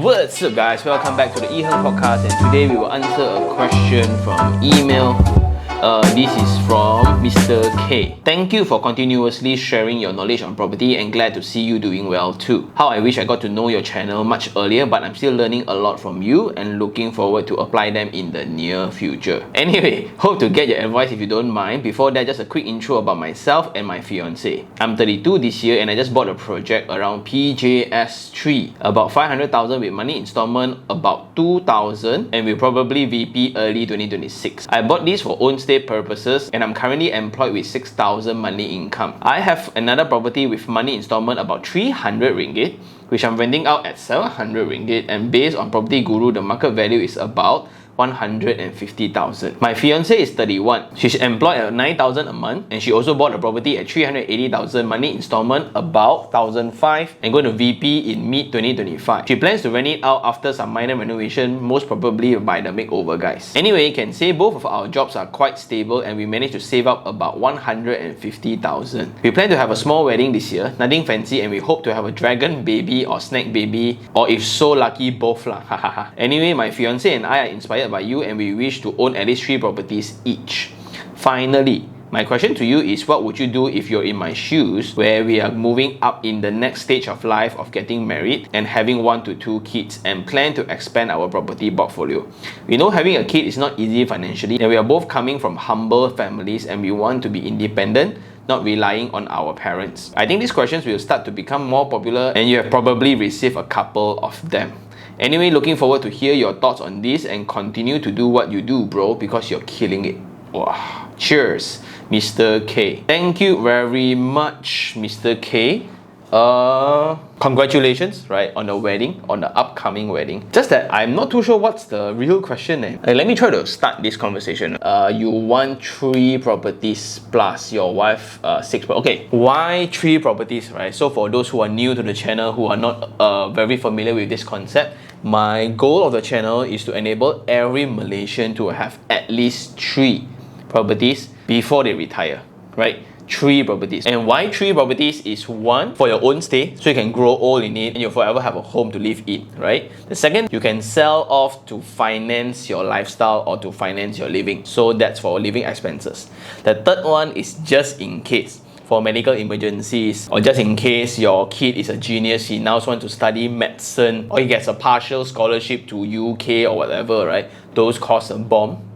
What's up guys, welcome back to the iherng podcast, and today we will answer a question from email. This is from Mr. K. Thank you for continuously sharing your knowledge on property and glad to see you doing well too. How I wish I got to know your channel much earlier, but I'm still learning a lot from you and looking forward to apply them in the near future. Anyway, hope to get your advice if you don't mind. Before that, just a quick intro about myself and my fiance. I'm 32 this year and I just bought a project around PJS3. About 500,000 with money installment about 2,000 and will probably VP early 2026. I bought this for own stay purposes and I'm currently employed with 6,000 monthly income. I have another property with money installment about 300 ringgit, which I'm renting out at 700 ringgit, and based on Property Guru, the market value is about 150,000. My fiance is 31. She's employed at 9,000 a month and she also bought a property at 380,000 money installment about 1,500 and going to VP in mid 2025. She plans to rent it out after some minor renovation, most probably by the makeover guys. Anyway, can say both of our jobs are quite stable and we managed to save up about 150,000. We plan to have a small wedding this year, nothing fancy, and we hope to have a dragon baby or snake baby, or if so lucky, both lah. Anyway, my fiance and I are inspired by you and we wish to own at least 3 properties each. Finally, my question to you is, what would you do if you're in my shoes, where we are moving up in the next stage of life of getting married and having 1 to 2 kids and plan to expand our property portfolio? We know having a kid is not easy financially and we are both coming from humble families and we want to be independent, not relying on our parents. I think these questions will start to become more popular and you have probably received a couple of them. Anyway, looking forward to hear your thoughts on this and continue to do what you do, bro, because you're killing it. Wow. Cheers, Mr. K. Thank you very much, Mr. K. Congratulations, right, on the wedding, on the upcoming wedding. Just that I'm not too sure what's the real question. Let me try to start this conversation. You want 3 properties plus your wife 6. Okay, why 3 properties, right? So for those who are new to the channel, who are not very familiar with this concept, my goal of the channel is to enable every Malaysian to have at least 3 properties before they retire, right? 3 properties. And why 3 properties is, 1, for your own stay, so you can grow old in it and you'll forever have a home to live in, right? The second, you can sell off to finance your lifestyle or to finance your living, so that's for living expenses. The third one is just in case, for medical emergencies, or just in case your kid is a genius, he now wants to study medicine, or he gets a partial scholarship to UK or whatever, right? Those cost a bomb.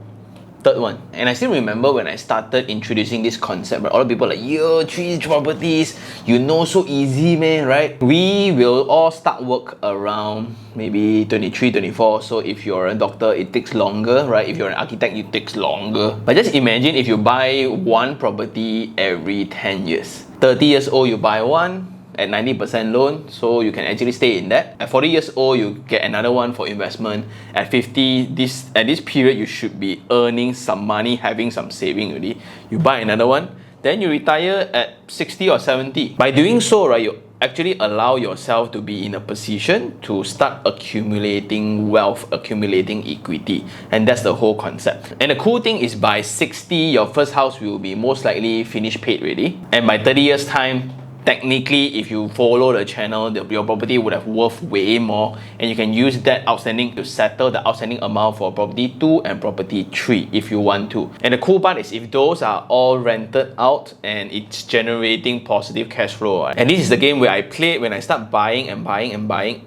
Third one, and I still remember when I started introducing this concept, right? All the people are like, yo, 3 properties, you know, so easy, man, right? We will all start work around maybe 23, 24. So if you're a doctor, it takes longer, right? If you're an architect, it takes longer. But just imagine if you buy 1 property every 10 years. 30 years old, you buy 1 at 90% loan, so you can actually stay in that. At 40 years old, you get another one for investment. At 50, at this period, you should be earning some money, having some saving already. You buy another one, then you retire at 60 or 70. By doing so, right, you actually allow yourself to be in a position to start accumulating wealth, accumulating equity. And that's the whole concept. And the cool thing is, by 60, your first house will be most likely finished paid already. And by 30 years time, technically, if you follow the channel, your property would have worth way more, and you can use that outstanding to settle the outstanding amount for property 2 and property 3 if you want to. And the cool part is, if those are all rented out and it's generating positive cash flow, right? And this is the game where I played when I start buying and buying and buying.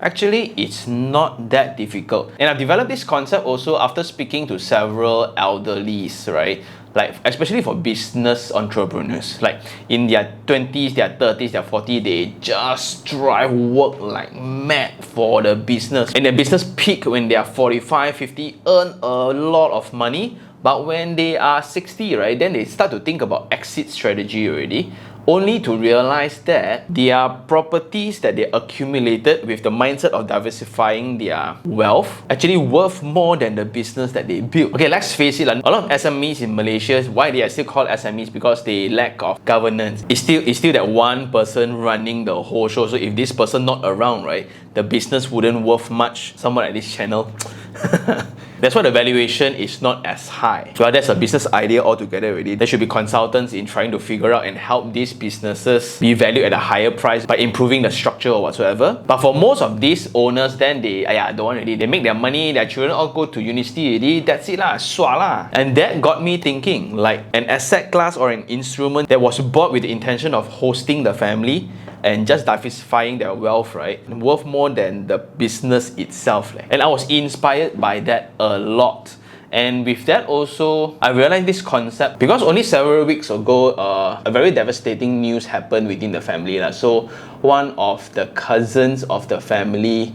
Actually, it's not that difficult. And I've developed this concept also after speaking to several elderlies, right? Like, especially for business entrepreneurs, like in their 20s, their 30s, their 40s, they just drive work like mad for the business. And their business peak when they are 45, 50, earn a lot of money. But when they are 60, right, then they start to think about exit strategy already, only to realize that their properties that they accumulated with the mindset of diversifying their wealth actually worth more than the business that they built. Okay, let's face it, a lot of SMEs in Malaysia, why they are still called SMEs? Because they lack of governance. It's still that one person running the whole show. So if this person not around, right, the business wouldn't worth much. Someone like this channel That's why the valuation is not as high. Well, that's a business idea altogether already. There should be consultants in trying to figure out and help these businesses be valued at a higher price by improving the structure or whatsoever. But for most of these owners, then they don't want already. They make their money, their children all go to university already, that's it lah, swa lah. And that got me thinking, like an asset class or an instrument that was bought with the intention of hosting the family and just diversifying their wealth, right? Worth more than the business itself. And I was inspired by that a lot. And with that also, I realized this concept because only several weeks ago, a very devastating news happened within the family. So one of the cousins of the family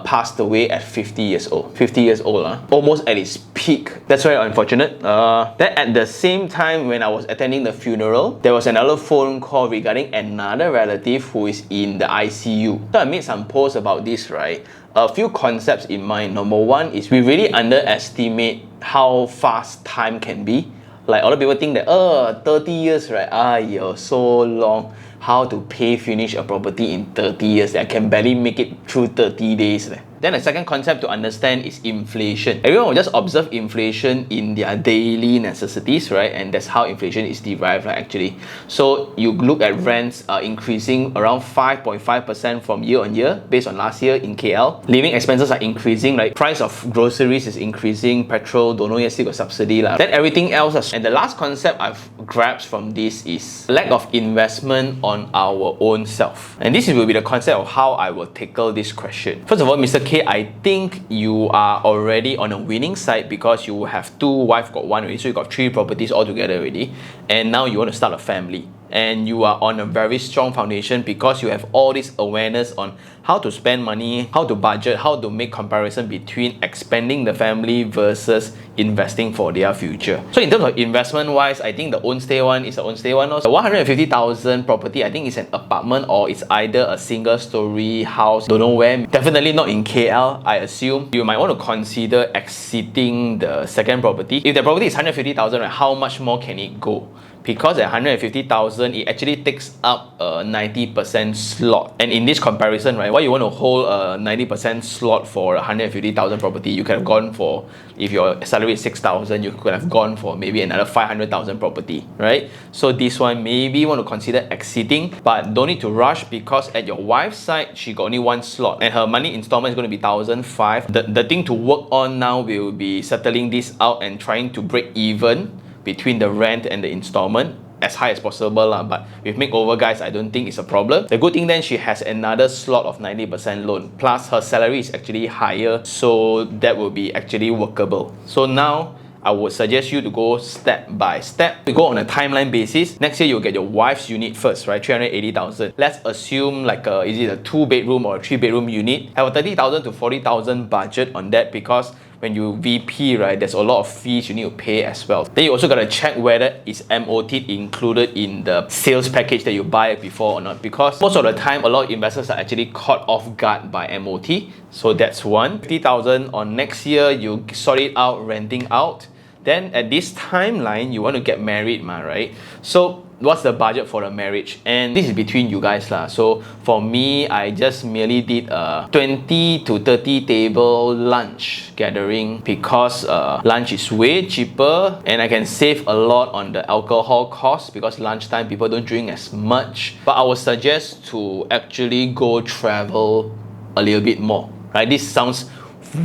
passed away at 50 years old. 50 years old, almost at its peak. That's very unfortunate. Then at the same time, when I was attending the funeral, there was another phone call regarding another relative who is in the ICU. So I made some posts about this, right? A few concepts in mind. Number one is we really underestimate how fast time can be. Like a lot of people think that 30 years, right? You're so long. How to pay finish a property in 30 years. I can barely make it through 30 days. Then the second concept to understand is inflation. Everyone will just observe inflation in their daily necessities, right? And that's how inflation is derived, right, actually. So you look at rents increasing around 5.5% from year on year based on last year in KL. Living expenses are increasing, like price of groceries is increasing, petrol, don't know yet, still got subsidy. Then everything else. And the last concept I've grabbed from this is lack of investment on our own self. And this will be the concept of how I will tackle this question. First of all, Mr. K, I think you are already on a winning side because you have 2 wives, got 1 already, so you got 3 properties altogether already, and now you want to start a family. And you are on a very strong foundation because you have all this awareness on how to spend money, how to budget, how to make comparison between expanding the family versus investing for their future. So in terms of investment wise, I think the own stay one is the own stay one. The 150,000 property, I think it's an apartment or it's either a single story house, don't know where, definitely not in KL. I assume you might want to consider exiting the second property. If the property is 150,000, right, how much more can it go? Because at 150,000, it actually takes up a 90% slot. And in this comparison, right, why you want to hold a 90% slot for a 150,000 property? You could have gone for, if your salary is 6,000, you could have gone for maybe another 500,000 property, right? So this one, maybe you want to consider exiting, but don't need to rush because at your wife's side, she got only 1 slot and her money installment is going to be 1,500. The thing to work on now will be settling this out and trying to break even between the rent and the installment as high as possible, but with makeover, guys, I don't think it's a problem. The good thing then, she has another slot of 90% loan, plus her salary is actually higher, so that will be actually workable. So now I would suggest you to go step by step. We go on a timeline basis. Next year, you'll get your wife's unit first, right? 380,000. Let's assume like is it a 2-bedroom or a 3-bedroom unit? Have a 30,000 to 40,000 budget on that because when you VP, right, there's a lot of fees you need to pay as well. Then you also got to check whether it's MOT included in the sales package that you buy before or not, because most of the time a lot of investors are actually caught off guard by MOT. So that's one. 50,000 on next year, you sort it out renting out. Then at this timeline, you want to get married, right? So what's the budget for the marriage? And this is between you guys lah. So for me, I just merely did a 20 to 30 table lunch gathering because lunch is way cheaper and I can save a lot on the alcohol cost because lunchtime people don't drink as much. But I would suggest to actually go travel a little bit more, right? This sounds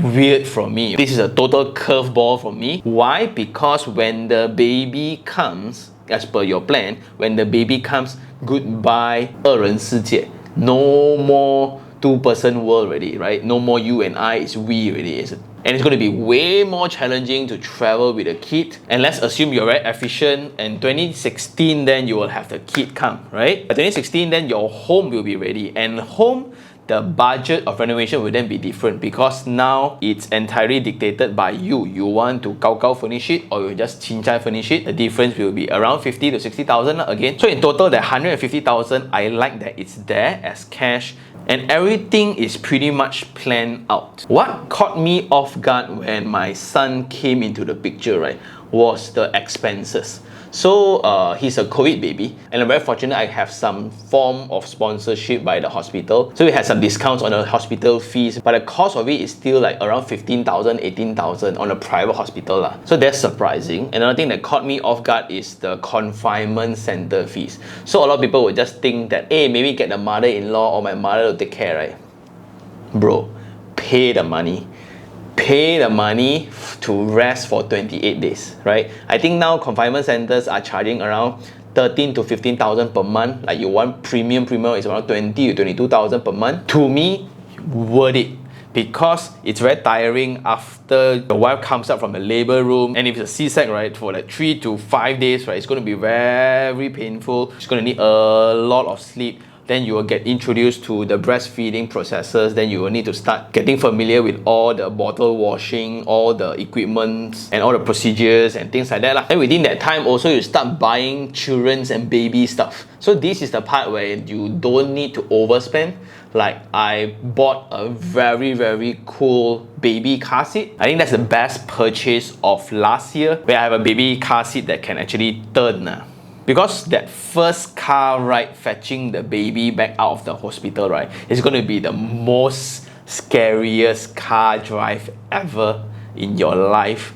weird from me. This is a total curveball for me. Why? Because when the baby comes, as per your plan, when the baby comes, goodbye 二人世界. No more 2-person world already, right? No more you and I, it's we already. And it's going to be way more challenging to travel with a kid. And let's assume you're very efficient and 2016 then you will have the kid come, right? By 2016 then your home will be ready. And home, the budget of renovation will then be different because now it's entirely dictated by you. You want to gao furnish it or you just chin-chai furnish it. The difference will be around 50 to 60,000 again. So in total, that 150,000, I like that it's there as cash and everything is pretty much planned out. What caught me off guard when my son came into the picture, right, was the expenses. So he's a COVID baby, and I'm very fortunate I have some form of sponsorship by the hospital. So we had some discounts on the hospital fees, but the cost of it is still like around 15,000, 18,000 on a private hospital lah. So that's surprising. Another thing that caught me off guard is the confinement center fees. So a lot of people would just think that, hey, maybe get the mother-in-law or my mother to take care, right? Bro, pay the money. Pay the money to rest for 28 days, right? I think now confinement centers are charging around 13 to 15,000 per month. Like you want premium is around 20 to 22,000 per month. To me, worth it. Because it's very tiring after the wife comes up from the labor room, and if it's a C-sec, right, for like 3 to 5 days, right, it's going to be very painful. She's going to need a lot of sleep. Then you will get introduced to the breastfeeding processes. Then you will need to start getting familiar with all the bottle washing, all the equipment and all the procedures and things like that lah. And within that time also you start buying children's and baby stuff. So this is the part where you don't need to overspend. Like I bought a very cool baby car seat. I think that's the best purchase of last year, where I have a baby car seat that can actually turn. Because that first car ride fetching the baby back out of the hospital, right, is going to be the most scariest car drive ever in your life.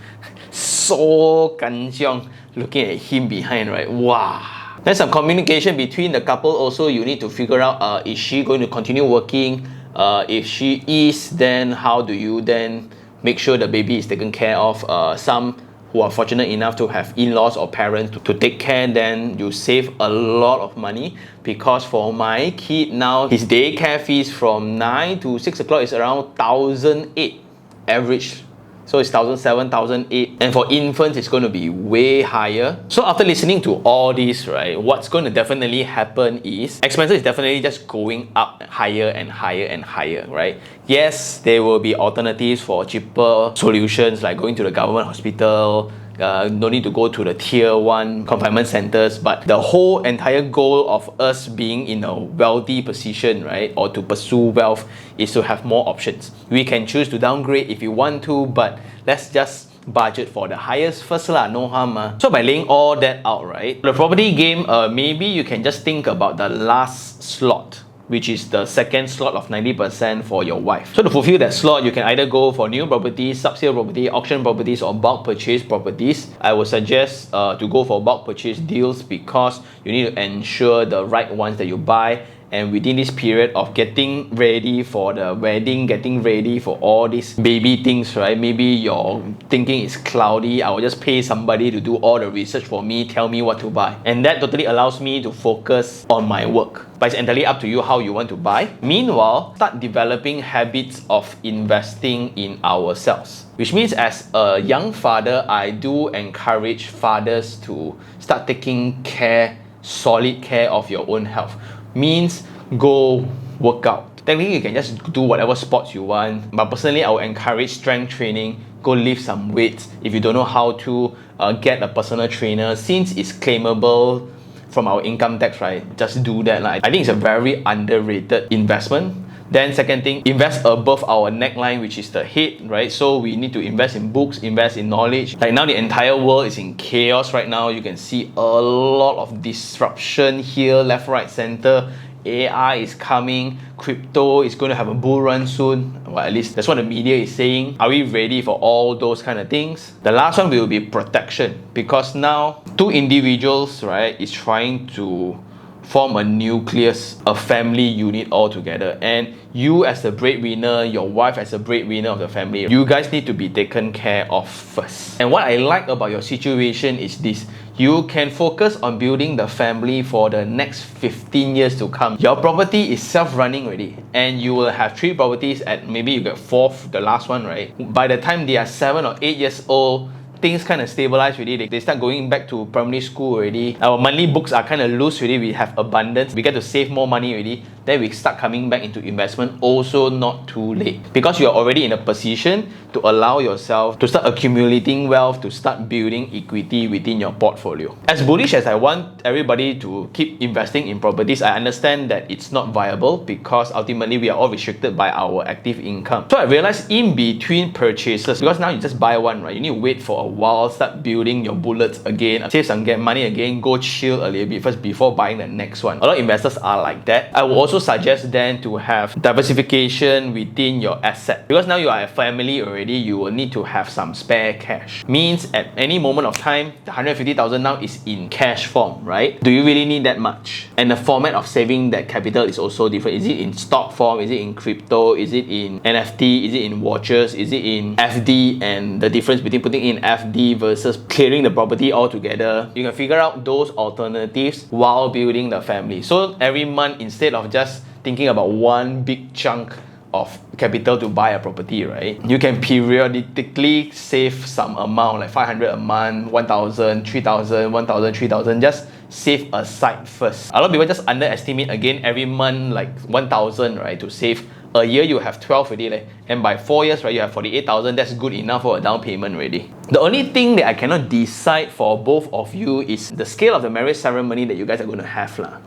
So kanjiong, looking at him behind, right? Wow. There's some communication between the couple also. You need to figure out, is she going to continue working? If she is, then how do you then make sure the baby is taken care of? Some who are fortunate enough to have in-laws or parents to take care, then you save a lot of money. Because for my kid now, his daycare fees from 9 to 6 o'clock is around 1,008 average. So it's 1,007, 1,008, and for infants it's going to be way higher. So after listening to all this, right, what's going to definitely happen is expenses is definitely just going up higher and higher, right? Yes, there will be alternatives for cheaper solutions like going to the government hospital, no need to go to the tier 1 confinement centers, but the whole entire goal of us being in a wealthy position, right, or to pursue wealth, is to have more options. We can choose to downgrade if you want to, but let's just budget for the highest first lah, no harm. So by laying all that out, right, the property game, maybe you can just think about the last slot, which is the second slot of 90% for your wife. So to fulfill that slot, you can either go for new properties, sub-sale property, auction properties, or bulk purchase properties. I would suggest to go for bulk purchase deals because you need to ensure the right ones that you buy. And within this period of getting ready for the wedding, getting ready for all these baby things, right? Maybe your thinking is cloudy. I will just pay somebody to do all the research for me, tell me what to buy. And that totally allows me to focus on my work. But it's entirely up to you how you want to buy. Meanwhile, start developing habits of investing in ourselves. Which means as a young father, I do encourage fathers to start taking care, solid care of your own health. Means go work out. Technically, you can just do whatever sports you want. But personally, I would encourage strength training. Go lift some weights. If you don't know how to, get a personal trainer. Since it's claimable from our income tax, right? Just do that. I think it's a very underrated investment. Then second thing, invest above our neckline, which is the head, right? So we need to invest in books, invest in knowledge. Like now the entire world is in chaos right now. You can see a lot of disruption here, left, right, center. AI is coming, crypto is going to have a bull run soon. Well, at least that's what the media is saying. Are we ready for all those kind of things? The last one will be protection, because now two individuals, right, is trying to form a nucleus, a family unit all together. And you as the breadwinner, your wife as the breadwinner of the family, you guys need to be taken care of first. And what I like about your situation is this. You can focus on building the family for the next 15 years to come. Your property is self-running already, and you will have 3 properties at maybe you get 4th, the last one, right? By the time they are 7 or 8 years old, things kind of stabilize already. They start going back to primary school already. Our monthly books are kind of loose already. We have abundance. We get to save more money already. Then we start coming back into investment. Also not too late, because you are already in a position to allow yourself to start accumulating wealth, to start building equity within your portfolio. As bullish as I want everybody to keep investing in properties, I understand that it's not viable because ultimately we are all restricted by our active income. So I realized in between purchases, because now you just buy one, right? You need to wait for a while, start building your bullets again, save some get money again, go chill a little bit first before buying the next one. A lot of investors are like that. I will also suggest then to have diversification within your asset, because now you are a family already, you will need to have some spare cash. Means at any moment of time, the 150,000 now is in cash form, right? Do you really need that much? And the format of saving that capital is also different. Is it in stock form? Is it in crypto? Is it in NFT? Is it in watches? Is it in FD? And the difference between putting in FD versus clearing the property altogether, you can figure out those alternatives while building the family. So every month, instead of just thinking about one big chunk of capital to buy a property, right? You can periodically save some amount, like 500 a month, 1,000, 3,000, 1,000, 3,000, just save aside first. A lot of people just underestimate again every month like 1,000, right, to save. A year you have 12 already, and by 4 years, right, you have 48,000. That's good enough for a down payment already. The only thing that I cannot decide for both of you is the scale of the marriage ceremony that you guys are going to have lah.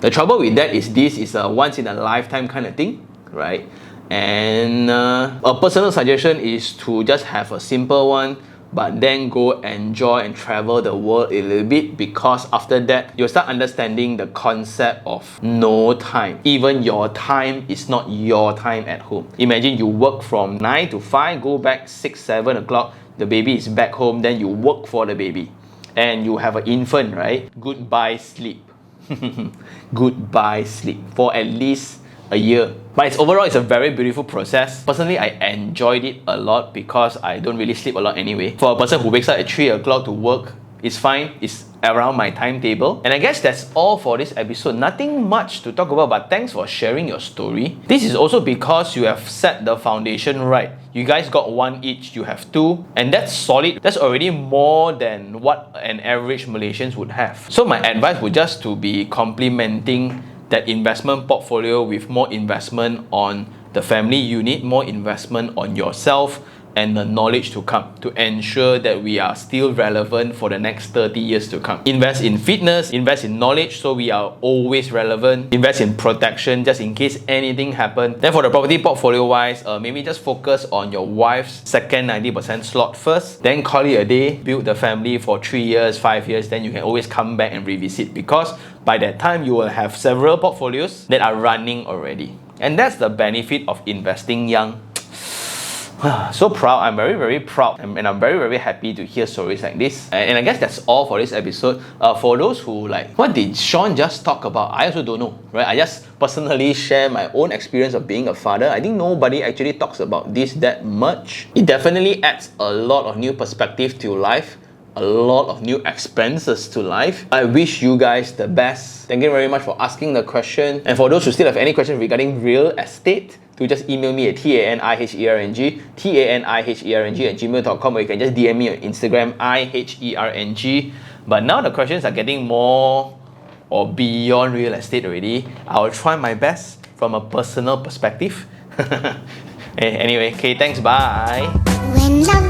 The trouble with that is this is a once in a lifetime kind of thing, right? And a personal suggestion is to just have a simple one, but then go enjoy and travel the world a little bit, because after that you'll start understanding the concept of no time. Even your time is not your time at home. Imagine you work from 9 to 5, go back 6, 7 o'clock, the baby is back home, then you work for the baby and you have an infant, right? Goodbye sleep. Goodbye sleep for at least a year. But overall, it's a very beautiful process. Personally, I enjoyed it a lot because I don't really sleep a lot anyway. For a person who wakes up at 3 o'clock to work, it's fine. It's around my timetable. And I guess that's all for this episode. Nothing much to talk about, but thanks for sharing your story. This is also because you have set the foundation right. You guys got one each, you have two, and that's solid. That's already more than what an average Malaysians would have. So my advice would just to be complementing that investment portfolio with more investment on the family unit, more investment on yourself, and the knowledge to come to ensure that we are still relevant for the next 30 years to come. Invest in fitness, invest in knowledge so we are always relevant, invest in protection just in case anything happens. Then for the property portfolio wise, maybe just focus on your wife's second 90% slot first, then call it a day, build the family for 3 years, 5 years, then you can always come back and revisit, because by that time you will have several portfolios that are running already. And that's the benefit of investing young. So proud. I'm very, very proud, and I'm very, very happy to hear stories like this. And I guess that's all for this episode. For those who like, what did Sean just talk about? I also don't know, right? I just personally share my own experience of being a father. I think nobody actually talks about this that much. It definitely adds a lot of new perspective to life, a lot of new expenses to life. I wish you guys the best. Thank you very much for asking the question. And for those who still have any questions regarding real estate, to just email me at taniherng@gmail.com, or you can just DM me on Instagram iherng. But now the questions are getting more or beyond real estate already. I'll try my best from a personal perspective. Anyway, okay, thanks, bye. When love